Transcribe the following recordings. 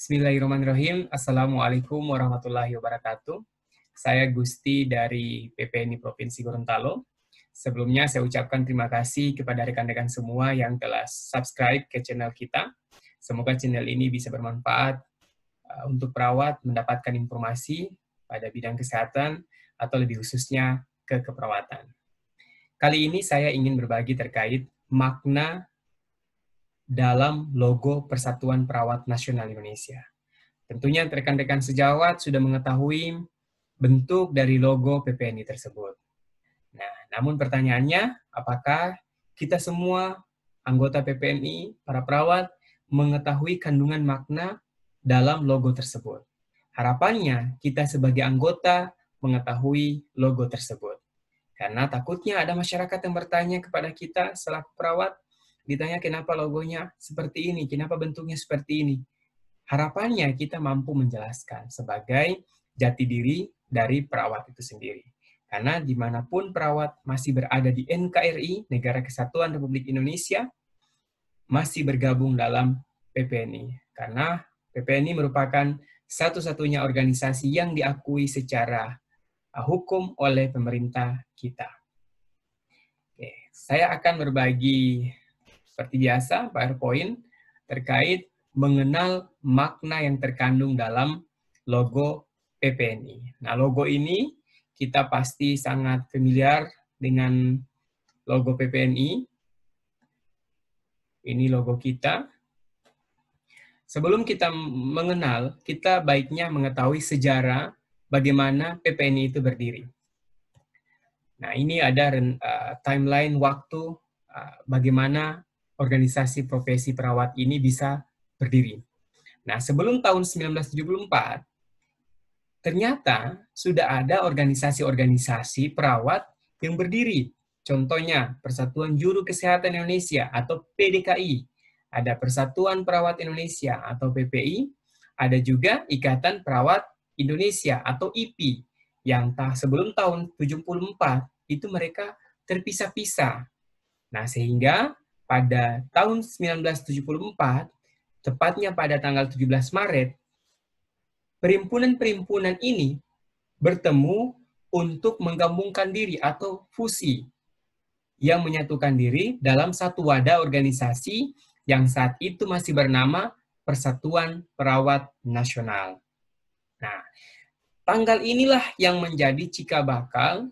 Bismillahirrahmanirrahim. Assalamualaikum warahmatullahi wabarakatuh. Saya Gusti dari PPNI Provinsi Gorontalo. Sebelumnya saya ucapkan terima kasih kepada rekan-rekan semua yang telah subscribe ke channel kita. Semoga channel ini bisa bermanfaat untuk perawat mendapatkan informasi pada bidang kesehatan atau lebih khususnya ke keperawatan. Kali ini saya ingin berbagi terkait makna dalam logo Persatuan Perawat Nasional Indonesia. Tentunya rekan-rekan sejawat sudah mengetahui bentuk dari logo PPNI tersebut. Nah, namun pertanyaannya, apakah kita semua anggota PPNI, para perawat, mengetahui kandungan makna dalam logo tersebut? Harapannya, kita sebagai anggota mengetahui logo tersebut. Karena takutnya ada masyarakat yang bertanya kepada kita selaku perawat, ditanya kenapa logonya seperti ini, kenapa bentuknya seperti ini. Harapannya kita mampu menjelaskan sebagai jati diri dari perawat itu sendiri. Karena dimanapun perawat masih berada di NKRI, Negara Kesatuan Republik Indonesia, masih bergabung dalam PPNI. Karena PPNI merupakan satu-satunya organisasi yang diakui secara hukum oleh pemerintah kita. Oke, saya akan berbagi seperti biasa PowerPoint terkait mengenal makna yang terkandung dalam logo PPNI. Nah, logo ini kita pasti sangat familiar dengan logo PPNI. Ini logo kita. Sebelum kita mengenal, kita baiknya mengetahui sejarah bagaimana PPNI itu berdiri. Nah, ini ada timeline waktu bagaimana organisasi profesi perawat ini bisa berdiri. Nah, sebelum tahun 1974, ternyata sudah ada organisasi-organisasi perawat yang berdiri. Contohnya, Persatuan Juru Kesehatan Indonesia atau PDKI, ada Persatuan Perawat Indonesia atau PPI, ada juga Ikatan Perawat Indonesia atau IPI, yang sebelum tahun 74 itu mereka terpisah-pisah. Nah, sehingga pada tahun 1974, tepatnya pada tanggal 17 Maret, perhimpunan-perhimpunan ini bertemu untuk menggabungkan diri atau fusi yang menyatukan diri dalam satu wadah organisasi yang saat itu masih bernama Persatuan Perawat Nasional. Nah, tanggal inilah yang menjadi cikal bakal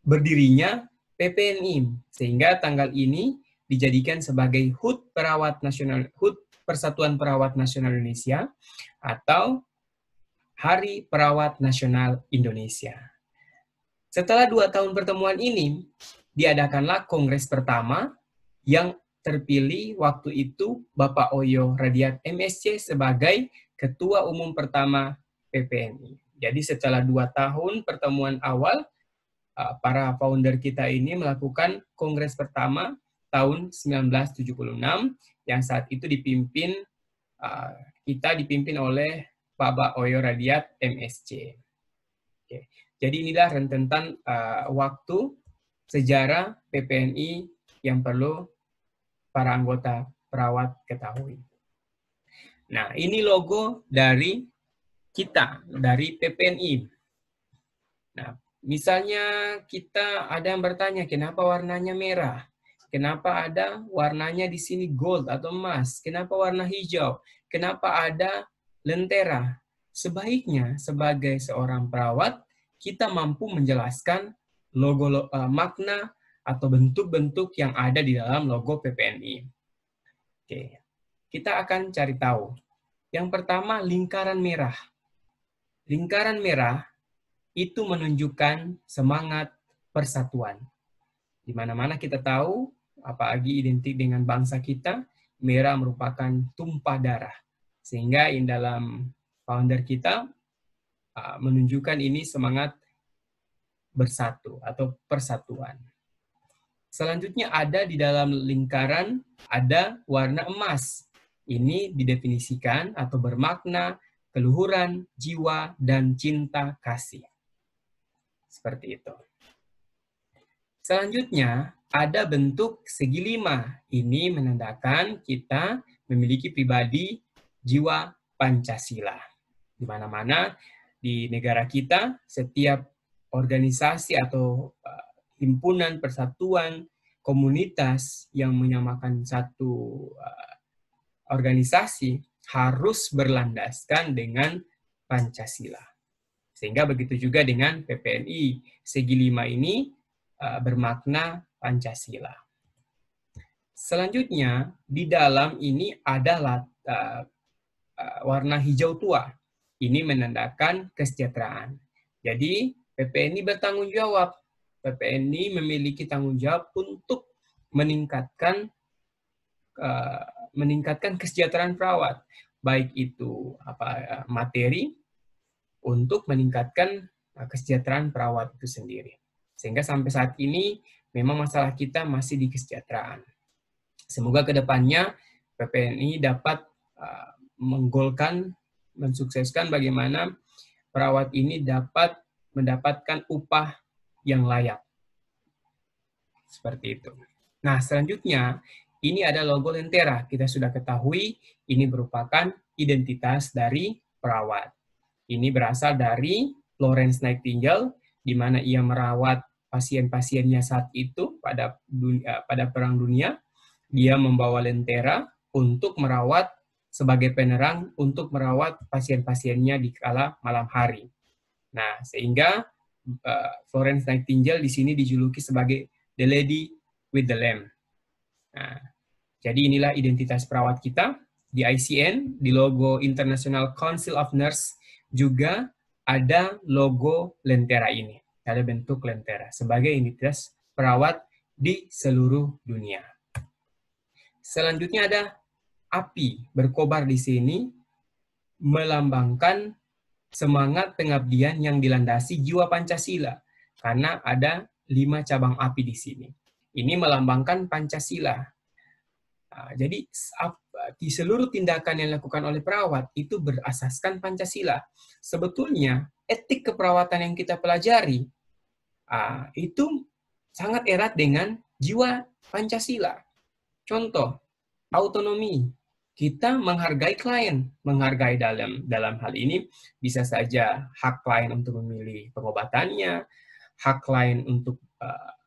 berdirinya PPNI, sehingga tanggal ini dijadikan sebagai HUT Perawat Nasional, HUT Persatuan Perawat Nasional Indonesia atau Hari Perawat Nasional Indonesia. Setelah 2 tahun pertemuan ini, diadakanlah kongres pertama yang terpilih waktu itu Bapak Oyo Radiat MSc sebagai Ketua Umum pertama PPNI. Jadi setelah 2 tahun pertemuan awal, para founder kita ini melakukan kongres pertama tahun 1976 yang saat itu dipimpin oleh Bapak Oyo Radiat MSc. Oke. Jadi inilah rentetan waktu sejarah PPNI yang perlu para anggota perawat ketahui. Nah, ini logo dari kita, dari PPNI. Nah, misalnya kita ada yang bertanya, kenapa warnanya merah? Kenapa ada warnanya di sini gold atau emas? Kenapa warna hijau? Kenapa ada lentera? Sebaiknya sebagai seorang perawat, kita mampu menjelaskan logo makna atau bentuk-bentuk yang ada di dalam logo PPNI. Oke, kita akan cari tahu. Yang pertama, lingkaran merah. Lingkaran merah itu menunjukkan semangat persatuan. Di mana-mana kita tahu, apalagi identik dengan bangsa kita, merah merupakan tumpah darah. Sehingga di dalam founder kita menunjukkan ini semangat bersatu atau persatuan. Selanjutnya ada di dalam lingkaran ada warna emas. Ini didefinisikan atau bermakna keluhuran, jiwa, dan cinta kasih. Seperti itu. Selanjutnya, ada bentuk segi 5. Ini menandakan kita memiliki pribadi jiwa Pancasila. Di mana-mana di negara kita, setiap organisasi atau himpunan, persatuan, komunitas yang menyamakan satu organisasi harus berlandaskan dengan Pancasila. Sehingga begitu juga dengan PPNI. Segi 5 ini bermakna Pancasila. Selanjutnya, di dalam ini adalah warna hijau tua. Ini menandakan kesejahteraan. Jadi, PPNI bertanggung jawab. PPNI memiliki tanggung jawab untuk meningkatkan kesejahteraan perawat, baik itu materi untuk meningkatkan kesejahteraan perawat itu sendiri. Sehingga sampai saat ini memang masalah kita masih di kesejahteraan. Semoga kedepannya PPNI dapat mensukseskan bagaimana perawat ini dapat mendapatkan upah yang layak. Seperti itu. Nah, selanjutnya, ini ada logo Lentera. Kita sudah ketahui, ini merupakan identitas dari perawat. Ini berasal dari Florence Nightingale, di mana ia merawat pasien-pasiennya saat itu pada Perang Dunia. Dia membawa Lentera untuk merawat sebagai penerang untuk merawat pasien-pasiennya di kala malam hari. Nah, sehingga Florence Nightingale di sini dijuluki sebagai The Lady with the Lamb. Nah, jadi inilah identitas perawat kita. Di ICN, di logo International Council of Nurse, juga ada logo Lentera ini. Ada bentuk Lentera sebagai identitas perawat di seluruh dunia. Selanjutnya ada api berkobar di sini, melambangkan semangat pengabdian yang dilandasi jiwa Pancasila. Karena ada 5 cabang api di sini. Ini melambangkan Pancasila. Jadi di seluruh tindakan yang dilakukan oleh perawat itu berasaskan Pancasila. Sebetulnya etik keperawatan yang kita pelajari itu sangat erat dengan jiwa Pancasila. Contoh, autonomi. Kita menghargai klien, menghargai dalam hal ini bisa saja hak klien untuk memilih pengobatannya, hak klien untuk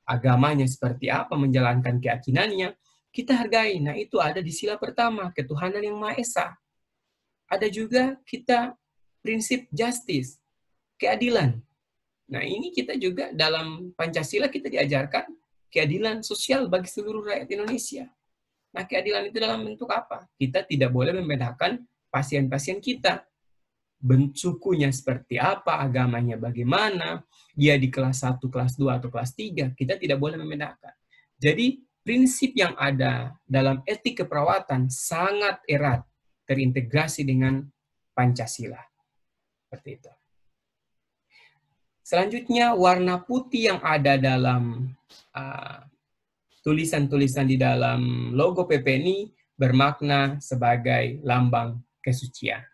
agamanya seperti apa, menjalankan keyakinannya, kita hargai. Nah, itu ada di sila pertama, ketuhanan yang Maha Esa. Ada juga kita prinsip justice, keadilan. Nah, ini kita juga dalam Pancasila kita diajarkan keadilan sosial bagi seluruh rakyat Indonesia. Nah, keadilan itu dalam bentuk apa? Kita tidak boleh membedakan pasien-pasien kita. Sukunya seperti apa, agamanya bagaimana, dia di kelas 1, kelas 2, atau kelas 3, kita tidak boleh membedakan. Jadi, prinsip yang ada dalam etik keperawatan sangat erat terintegrasi dengan Pancasila. Seperti itu. Selanjutnya, warna putih yang ada dalam tulisan-tulisan di dalam logo PPNI bermakna sebagai lambang kesucian.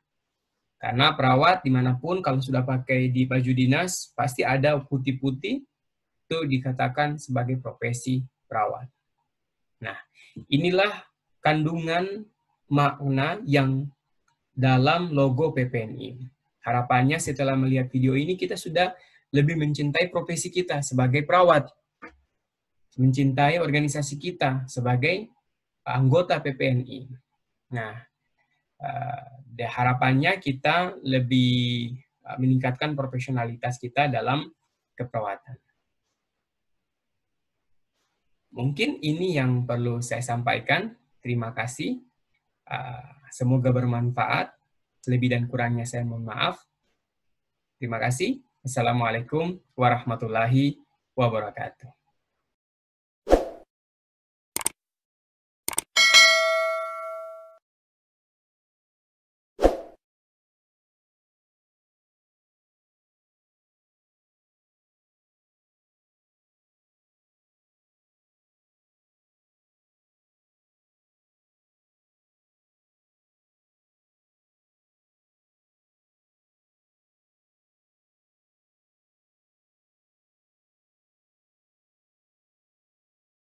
Karena perawat dimanapun kalau sudah pakai di baju dinas, pasti ada putih-putih, itu dikatakan sebagai profesi perawat. Nah, inilah kandungan makna yang dalam logo PPNI. Harapannya setelah melihat video ini, kita sudah lebih mencintai profesi kita sebagai perawat, mencintai organisasi kita sebagai anggota PPNI. Nah, harapannya kita lebih meningkatkan profesionalitas kita dalam keperawatan. Mungkin ini yang perlu saya sampaikan. Terima kasih. Semoga bermanfaat. Lebih dan kurangnya saya mohon maaf. Terima kasih. Assalamualaikum warahmatullahi wabarakatuh.